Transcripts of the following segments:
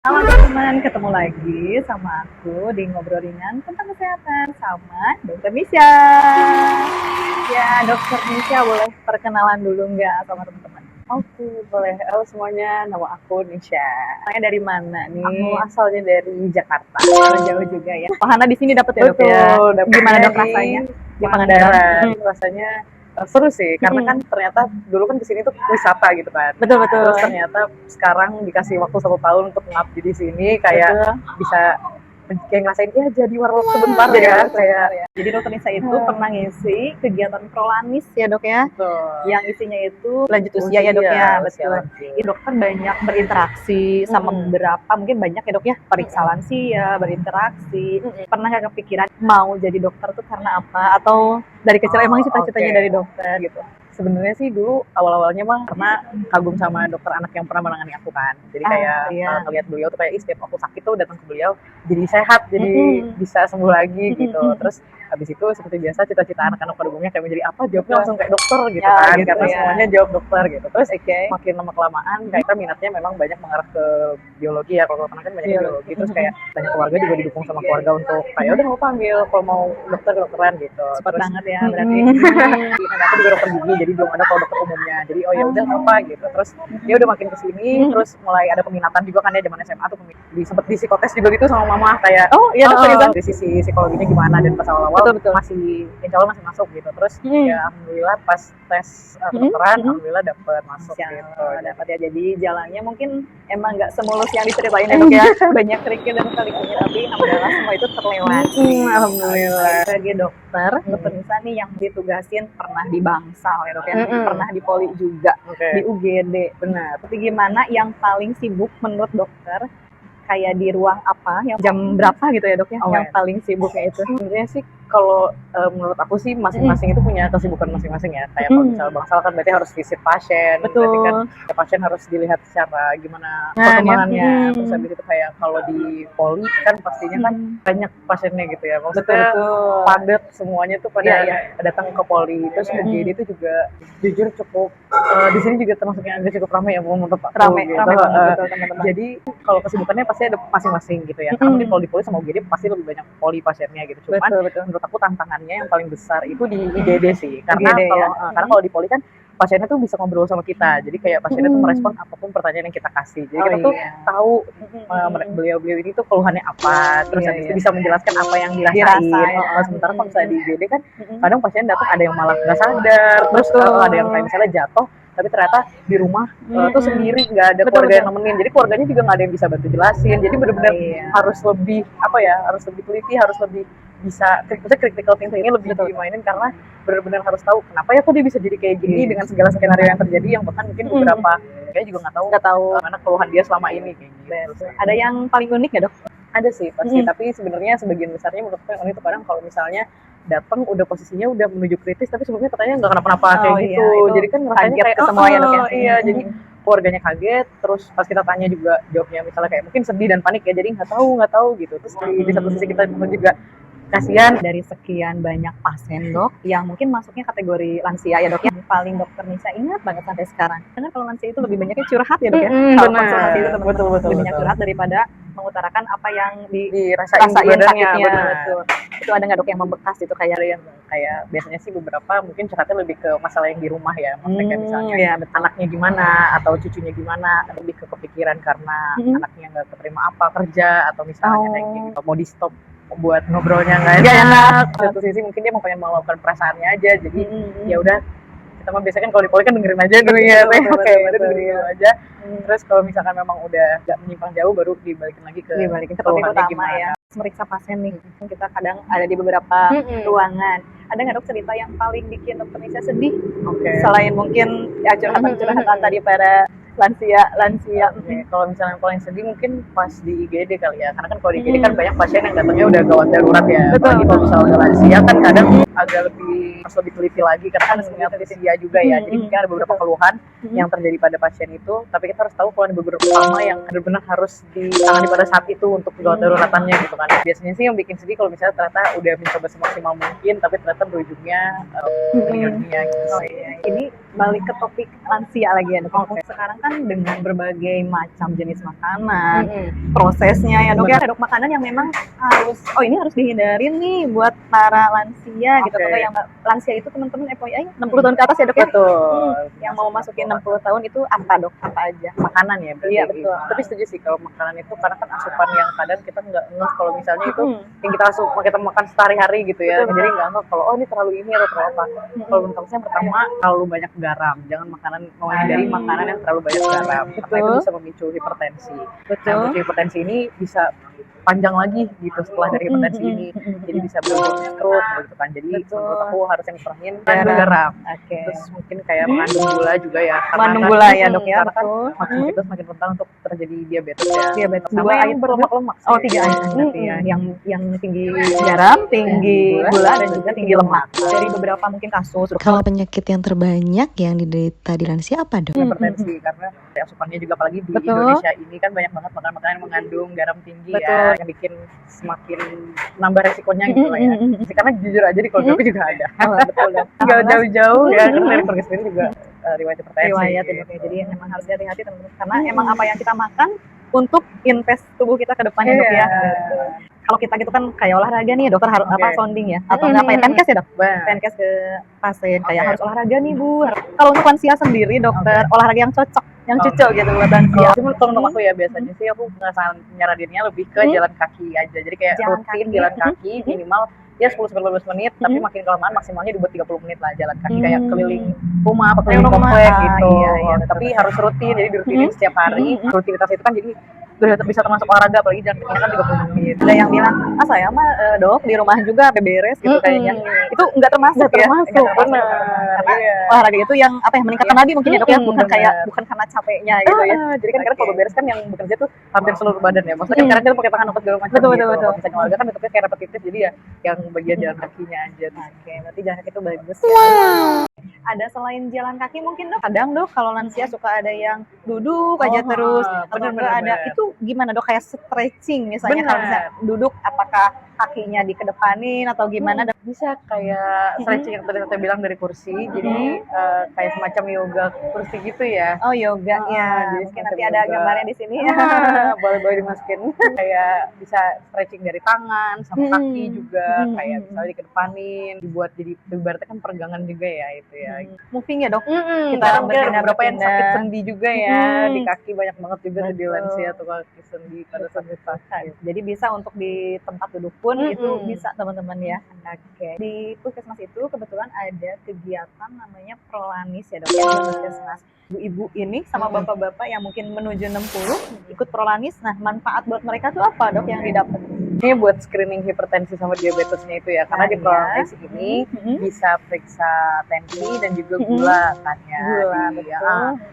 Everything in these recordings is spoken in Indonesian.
Halo teman-teman, ketemu lagi sama aku di Ngobrol Ringan tentang kesehatan sama Dokter Nisha. Ya, Dokter Nisha boleh perkenalan dulu nggak sama teman-teman? Oke, boleh. Halo semuanya, nama aku Nisha. Saya dari mana nih? Aku asalnya dari Jakarta. Jauh juga ya. Wahana di sini dapat ya dok ya? Dapetnya Gimana dok rasanya? di Pangandaran. Rasanya seru sih, karena kan ternyata dulu kan kesini tuh wisata gitu kan. Betul. Terus ternyata sekarang dikasih waktu 1 tahun untuk ngabdi di sini, kayak bisa kayak ngerasain ya jadi warlock sebentar ya. Jadi Dokter Nisa itu pernah ngisi kegiatan prolanis ya dok ya? Betul. Yang isinya itu lanjut usia ya dok ya, betul. Lanjut. Dokter banyak berinteraksi sama beberapa, mungkin banyak ya dok ya, periksa lansia, berinteraksi. Pernah nggak kepikiran mau jadi dokter tuh karena apa? Atau dari kecil emang cita-citanya dari dokter gitu? Sebenarnya sih dulu awal-awalnya mah karena kagum sama dokter anak yang pernah menangani aku kan. Jadi kayak ngeliat beliau tuh kayak setiap aku sakit tuh datang ke beliau jadi sehat, jadi bisa sembuh lagi gitu. Terus habis itu seperti biasa cita-cita anak-anak pada umumnya kayak menjadi apa, jawabnya langsung kayak dokter gitu kan, gitu, karena semuanya jawab dokter gitu. Terus makin lama kelamaan kita minatnya memang banyak mengarah ke biologi ya, kalau kan banyak biologi. Terus kayak banyak keluarga juga didukung sama keluarga untuk kayak udah mau panggil kalau mau dokter kedokteran gitu. Cepet banget ya berarti. Dan aku juga dokter gigi, jadi belum ada kalau dokter umumnya. Jadi oh ya udah apa gitu. Terus ya udah makin kesini, terus mulai ada peminatan juga kan ya zaman SMA tuh sempet di psikotes juga gitu sama mama kayak dari sisi psikologinya gimana, dan pas awal-awal masih insya Allah masih masuk gitu. Terus ya alhamdulillah pas tes kedokteran alhamdulillah dapet masuk gitu. Dapat ya, jadi jalannya mungkin emang nggak semulus yang diceritain ya dok ya. Banyak kerikil dan kali-kali, tapi alhamdulillah semua itu terlewati. Alhamdulillah. Sebagai dokter Nisa nih yang ditugasin pernah di Bangsal ya dok ya, pernah di Poli juga, di UGD. Benar. Tapi gimana yang paling sibuk menurut dokter? Kayak di ruang apa, yang jam berapa gitu ya dok ya, yang paling sibuknya itu? Sebenarnya sih kalau menurut aku sih masing-masing itu punya kesibukan masing-masing ya. Kayak kalau misalnya Bangsal kan berarti harus visit pasien, berarti kan ya, pasien harus dilihat secara gimana perkembangannya. Terus habis itu kayak kalau di Poli kan pastinya kan banyak pasiennya gitu ya, maksudnya padat semuanya tuh pada datang ke Poli. Terus UGD itu juga jujur cukup di sini juga termasuknya agak cukup ramai ya menurut aku. Ramai gitu. banget teman-teman. Jadi kalau kesibukannya pasti ada masing-masing gitu ya. Karena mungkin kalau di Poli sama UGD pasti lebih banyak Poli pasiennya gitu. Cuman menurut aku tantangannya yang paling besar itu di IGD sih. Karena kalau di Poli kan pasiennya tuh bisa ngobrol sama kita. Jadi kayak pasiennya tuh merespon apapun pertanyaan yang kita kasih. Jadi kita tuh tahu beliau-beliau ini tuh keluhannya apa, terus habis itu bisa menjelaskan apa yang dirasain. Sementara kalau misalnya di IGD kan kadang pasien datang ada yang malah nggak sadar, terus ada yang kayak misalnya jatuh tapi ternyata di rumah tuh sendiri, nggak ada keluarga yang nemenin, jadi keluarganya juga nggak ada yang bisa bantu jelasin. Jadi benar-benar harus lebih harus lebih teliti, harus lebih bisa critical thinkingnya lebih dimainin, karena benar-benar harus tahu kenapa ya kok dia bisa jadi kayak gini dengan segala skenario yang terjadi yang bahkan mungkin beberapa kayak juga nggak tahu mana keluhan dia selama ini kayak gitu. Ada yang paling unik ya dok? Ada sih pasti, tapi sebenarnya sebagian besarnya menurut aku yang unik itu kadang kalau misalnya datang udah posisinya udah menuju kritis tapi sebelumnya katanya nggak kenapa-napa kayak gitu. Jadi kan rasanya kayak semua ya dok ya. Iya, jadi keluarganya kaget, terus pas kita tanya juga jawabnya misalnya kayak mungkin sedih dan panik ya, jadi nggak tahu gitu. Terus di satu sisi kita juga kasihan. Dari sekian banyak pasien dok yang mungkin masuknya kategori lansia ya dok, yang paling dokter Nisa ingat banget sampai sekarang, karena kalau lansia itu lebih banyaknya curhat ya dok ya. Kalau konsultasi itu betul lebih banyak curhat daripada mengutarakan apa yang dirasain sakitnya. Betul. Itu ada nggak dok yang membekas itu kayak biasanya sih beberapa mungkin curhatnya lebih ke masalah yang di rumah ya, maksudnya kayak misalnya anaknya gimana atau cucunya gimana, lebih ke kepikiran karena anaknya nggak keterima apa kerja, atau misalnya kayak gitu mau di stop buat ngobrolnya nggak enak. Satu sisi mungkin dia mau pengen meluapkan perasaannya aja, jadi ya udah kita mah biasanya kan kalau di Poli kan dengerin aja dulu ya, dengerin aja. Terus kalau misalkan memang udah nggak menyimpang jauh baru dibalikin lagi ke keluhannya gimana ya. Meriksa pasien nih, kita kadang ada di beberapa ruangan. Ada nggak dok cerita yang paling bikin dokter Nisa sedih? Selain mungkin ya curhatan tadi pada lansia. Kalau misalnya yang paling sedih mungkin pas di IGD kali ya, karena kan kalau di IGD kan banyak pasien yang datangnya udah gawat darurat ya. Apalagi kalau misalnya lansia kan kadang agak harus lebih teliti lagi karena kan sebenarnya usia juga ya. Jadi mungkin ada beberapa keluhan yang terjadi pada pasien itu, tapi kita harus tahu kalau ada beberapa hal yang benar-benar harus ditangani pada saat itu untuk gawat daruratannya gitu kan. Biasanya sih yang bikin sedih kalau misalnya ternyata udah mencoba semaksimal mungkin tapi ternyata berujungnya meninggal dunia gitu. Ini balik ke topik lansia lagi ya dok. Sekarang kan dengan berbagai macam jenis makanan, prosesnya ya dok ya, ada dok makanan yang memang ini harus dihindarin nih buat para lansia gitu. Atau yang lansia itu teman-teman FYI 60 tahun ke atas ya dok ya. Betul. Yang mau masukin 60 tahun itu apa dok? Apa aja? Makanan ya berarti. Iya betul. Tapi setuju sih kalau makanan itu karena kan asupan yang kadang kita nggak ngeh kalau misalnya itu yang kita makan sehari-hari gitu ya. Betul. Jadi nggak ngeh kalau ini terlalu ini atau terlalu apa. Kalau menurut aku yang pertama terlalu banyak garam. Jangan menghindari makanan yang terlalu banyak garam. Karena itu bisa memicu hipertensi. Betul. Nah, memicu hipertensi ini bisa panjang lagi gitu setelah dari hipertensi ini, jadi bisa berujung stroke gitu kan. Jadi menurut aku harus yang dikurangin garam. Terus mungkin kayak mengandung gula juga ya, mengandung gula ya dok ya. Karena kan makin itu semakin rentan untuk terjadi diabetes ya. Diabetes. Sama yang berlemak-lemak. Oh 3 aja berarti ya. Yang tinggi garam, tinggi gula dan juga tinggi lemak. Dari beberapa mungkin kasus. Kalau penyakit yang terbanyak yang diderita di lansia apa dok? Hipertensi, karena asupannya juga apalagi di Indonesia ini kan banyak banget makanan-makanan yang mengandung garam tinggi ya, yang bikin semakin nambah resikonya gitu lah ya. Karena jujur aja di keluarga aku juga ada. Betul. Nggak jauh-jauh ya, karena dari keluarga sendiri juga riwayat hipertensi. Riwayat ya dok ya. Jadi memang harus hati-hati teman-teman. Karena emang apa yang kita makan untuk invest tubuh kita ke depannya dok ya. Kalau kita gitu kan kayak olahraga nih dokter harus sounding ya atau apa ya, Penkes ya dok, Penkes ke pasien kayak harus olahraga nih bu. Kalau untuk lansia sendiri dokter olahraga yang cocok yang cocok gitu buat lansia. Cuma kalau untuk aku ya biasanya sih aku nyaraninnya lebih ke jalan kaki aja, jadi kayak rutin jalan kaki minimal ya 10-15 menit, tapi makin kelamaan maksimalnya dibuat 30 menit lah jalan kaki kayak keliling rumah atau keliling komplek gitu. Tapi harus rutin, jadi dirutinin setiap hari. Rutinitas itu kan jadi udah bisa termasuk olahraga, apalagi jalan kaki kan 30 menit. Ada yang bilang, saya mah dok di rumah juga beberes gitu kayaknya. Itu nggak termasuk ya. Benar. Karena olahraga itu yang apa ya, meningkatkan nadi mungkin ya dok ya, bukan karena capeknya gitu ya. Jadi kan kadang kalau beberes kan yang bekerja tuh hampir seluruh badan ya. Maksudnya kan kadang kita pakai tangan untuk segala macam. Betul. Misalnya olahraga kan bentuknya kayak repetitif, jadi ya yang bagian jalan kakinya aja. Oke, berarti jalan kaki itu bagus. Ada selain jalan kaki mungkin dok, kadang dok kalau lansia suka ada yang duduk aja terus, atau ada itu gimana dok, kayak stretching misalnya kalau misalnya duduk apakah kakinya dikedepanin atau gimana? Bisa kayak stretching yang tadi saya bilang dari kursi, jadi kayak semacam yoga kursi gitu ya. Oh yoga ya, jadi mungkin nanti ada gambarnya di sini. Boleh dimasukin. Kayak bisa stretching dari tangan sama kaki juga, kayak misalnya dikedepanin, dibuat jadi ibaratnya kan peregangan juga ya itu ya. Moving ya dok. Kita mungkin beberapa yang sakit sendi juga ya, di kaki banyak banget juga di lansia tuh kaki sendi pada saat sakit. Jadi bisa untuk di tempat duduk pun itu bisa teman-teman ya. Oke. Di puskesmas itu kebetulan ada kegiatan namanya Prolanis ya dok ya, di puskesmas. Ibu-ibu ini sama bapak-bapak yang mungkin menuju 60 ikut Prolanis. Nah manfaat buat mereka tuh apa dok yang didapat? Ini buat screening hipertensi sama diabetesnya itu ya, karena di Prolanis ini bisa periksa tensi dan juga gula kan ya.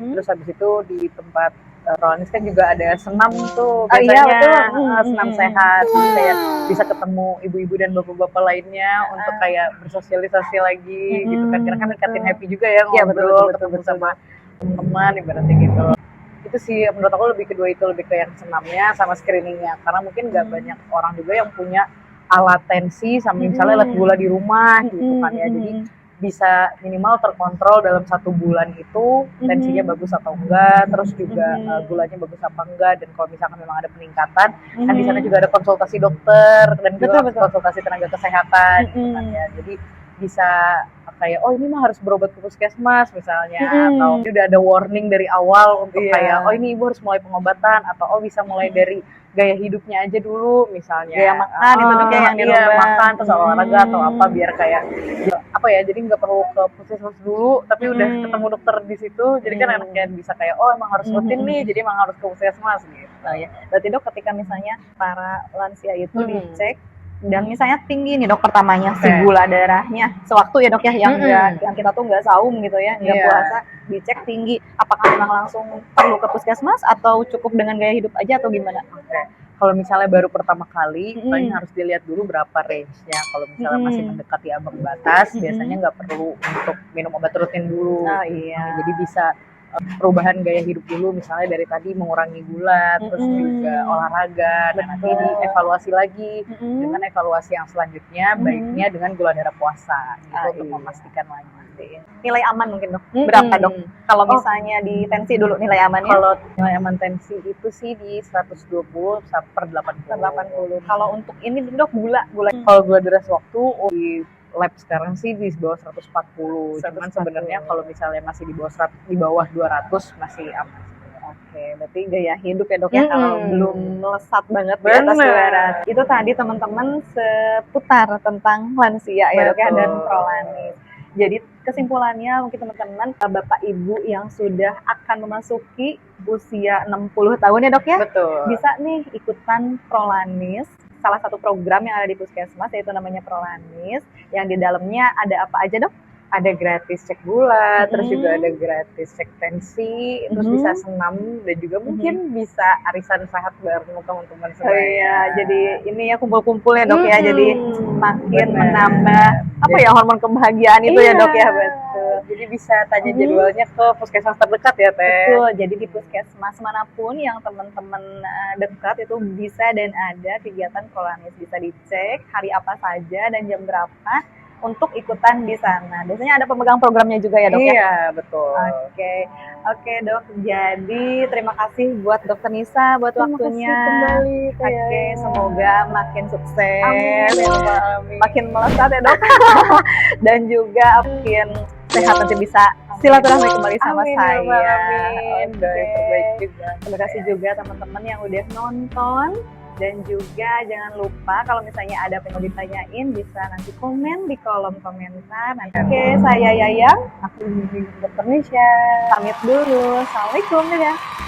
Terus habis itu di tempat Prolanis kan juga ada senam tuh biasanya, senam sehat, jadi kayak bisa ketemu ibu-ibu dan bapak-bapak lainnya untuk kayak bersosialisasi lagi gitu kan, karena kan ningkatin happy juga ya ngobrol, ketemu sama teman-teman ibaratnya gitu. Itu sih menurut aku lebih kedua itu, lebih ke yang senamnya sama screeningnya, karena mungkin nggak banyak orang juga yang punya alat tensi sama misalnya alat gula di rumah gitu kan ya, jadi bisa minimal terkontrol dalam 1 bulan itu tensinya bagus atau enggak, terus juga gulanya bagus apa enggak, dan kalau misalkan memang ada peningkatan kan di sana juga ada konsultasi dokter dan juga konsultasi tenaga kesehatan gitu kan ya, jadi bisa kayak ini mah harus berobat ke puskesmas misalnya, atau udah ada warning dari awal untuk kayak ini ibu harus mulai pengobatan, atau bisa mulai dari gaya hidupnya aja dulu misalnya, gaya makan itu tuh kayak yang dirubah, makan terus olahraga atau apa, biar kayak apa ya, jadi nggak perlu ke puskesmas dulu tapi udah ketemu dokter di situ, jadi kan anaknya bisa kayak emang harus rutin nih, jadi emang harus ke puskesmas gitu ya. Berarti dok ketika misalnya para lansia itu dicek dan misalnya tinggi nih dok pertamanya si gula darahnya sewaktu ya dok ya, yang kita tuh nggak saum gitu ya, nggak puasa, dicek tinggi, apakah memang langsung perlu ke puskesmas atau cukup dengan gaya hidup aja atau gimana? Kalau misalnya baru pertama kali, paling harus dilihat dulu berapa range-nya. Kalau misalnya masih mendekati ambang batas, biasanya nggak perlu untuk minum obat rutin dulu. Jadi bisa perubahan gaya hidup dulu, misalnya dari tadi mengurangi gula, terus juga olahraga, dan nanti dievaluasi lagi dengan evaluasi yang selanjutnya, baiknya dengan gula darah puasa gitu, untuk memastikan lagi. seperti ini. Nilai aman mungkin dok, berapa dok? Kalau misalnya di tensi dulu nilai amannya? Kalau nilai aman tensi itu sih di 120 per 80. Kalau untuk ini dok gula. Kalau gula darah waktu di lab sekarang sih di bawah 140. Cuman sebenarnya kalau misalnya masih di bawah 200 masih aman. Oke, berarti gaya hidup ya dok ya, kalau belum melesat banget di atas 200. Itu tadi teman-teman seputar tentang lansia ya dok ya, dan prolanis. Jadi kesimpulannya mungkin teman-teman, bapak ibu yang sudah akan memasuki usia 60 tahun ya dok ya, bisa nih ikutan prolanis. Salah satu program yang ada di Puskesmas yaitu namanya Prolanis, yang di dalamnya ada apa aja dok? Ada gratis cek gula, terus juga ada gratis cek tensi, terus bisa senam, dan juga mungkin bisa arisan sehat bareng teman-teman semua. Iya, jadi ini ya kumpul-kumpul ya dok ya, jadi makin menambah apa ya, hormon kebahagiaan itu ya dok ya. Betul. Jadi bisa tanya jadwalnya ke puskesmas terdekat ya teh. Betul, jadi di puskesmas manapun yang teman-teman dekat itu bisa, dan ada kegiatan Prolanis, bisa dicek hari apa saja dan jam berapa untuk ikutan di sana. Biasanya ada pemegang programnya juga ya dok ya? Iya, betul. Oke dok, jadi terima kasih buat Dokter Nisa buat waktunya. Oke, semoga makin sukses. Amin. Makin melesat ya dok. Dan juga makin sehat, nanti bisa silaturahmi kembali sama saya. Amin. Baik juga. Terima kasih juga teman-teman yang udah nonton. Dan juga jangan lupa kalau misalnya ada yang mau ditanyain, bisa nanti komen di kolom komentar. Oke, saya Yayang. Aku Dokter Nisha. Pamit dulu. Assalamualaikum. Dadah.